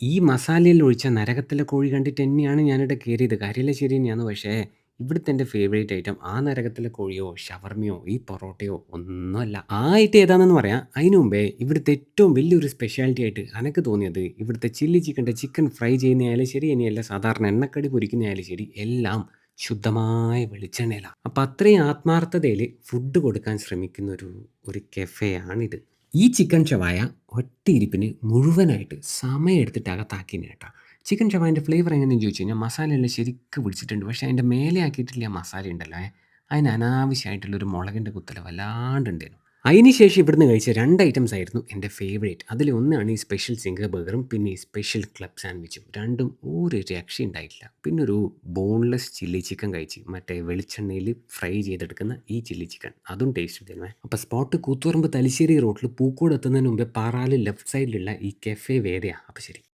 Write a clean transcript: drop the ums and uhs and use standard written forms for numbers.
ഈ മസാലയിൽ ഒഴിച്ച നരകത്തിലെ കോഴി കണ്ടിട്ട് തന്നെയാണ് ഞാനിവിടെ കേറിയത്. കാര്യമെല്ലാം ശരി തന്നെയാണ്. പക്ഷേ ഇവിടുത്തെ എൻ്റെ ഫേവറേറ്റ് ഐറ്റം ആ നരകത്തിലെ കോഴിയോ, ഷവർമ്മയോ, ഈ പൊറോട്ടയോ ഒന്നുമല്ല. ആ ഐറ്റം ഏതാണെന്ന് പറയാം. അതിന് മുമ്പേ ഇവിടുത്തെ ഏറ്റവും വലിയൊരു സ്പെഷ്യാലിറ്റി ആയിട്ട് എനിക്ക് തോന്നിയത് ഇവിടുത്തെ ചില്ലി ചിക്കൻ്റെ ചിക്കൻ ഫ്രൈ ചെയ്യുന്നതായാലും ശരി, ഇനിയല്ല സാധാരണ എണ്ണക്കടി പൊരിക്കുന്നതായാലും ശരി, എല്ലാം ശുദ്ധമായ വെളിച്ചെണ്ണയിലാണ്. അപ്പം അത്രയും ആത്മാർത്ഥതയിൽ ഫുഡ് കൊടുക്കാൻ ശ്രമിക്കുന്ന ഒരു കഫേയാണിത്. ഈ ചിക്കൻ ഷവായ ഒറ്റയിരിപ്പിന് മുഴുവനായിട്ട് സമയമെടുത്തിട്ട് അകത്താക്കിന് കേട്ടോ. ചിക്കൻ ഷവായൻ്റെ ഫ്ലേവർ എങ്ങനെയെന്ന് ചോദിച്ചു കഴിഞ്ഞാൽ മസാലയെല്ലാം ശരിക്കും പിടിച്ചിട്ടുണ്ട്. പക്ഷേ അതിൻ്റെ മേലെ ആക്കിയിട്ടില്ല മസാല ഉണ്ടല്ലോ, അതിന് അനാവശ്യമായിട്ടുള്ളൊരു മുളകിൻ്റെ കുത്തല വല്ലാണ്ടുണ്ടായിരുന്നു. അതിന് ശേഷം ഇവിടുന്ന് കഴിച്ച 2 ഐറ്റംസ് ആയിരുന്നു എൻ്റെ ഫേവറേറ്റ്. അതിൽ ഒന്നാണ് ഈ സ്പെഷ്യൽ സിംഗർ ബർഗറും പിന്നെ ഈ സ്പെഷ്യൽ ക്ലബ് സാൻഡ്വിച്ചും. രണ്ടും ഒരു രക്ഷയുണ്ടായിട്ടില്ല. പിന്നെ ഒരു ബോൺലെസ് ചില്ലി ചിക്കൻ കഴിച്ച്, മറ്റേ വെളിച്ചെണ്ണയിൽ ഫ്രൈ ചെയ്തെടുക്കുന്ന ഈ ചില്ലി ചിക്കൻ, അതും ടേസ്റ്റ് ഉണ്ടായിരുന്നു. അപ്പോൾ സ്പോട്ട് കൂത്തുപറമ്പ് തലശ്ശേരി റോഡിൽ പൂക്കോട് എത്തുന്നതിന് മുമ്പേ പാറാല് ലെഫ്റ്റ് സൈഡിലുള്ള ഈ കഫേ വേദയാണ്. അപ്പോൾ ശരി.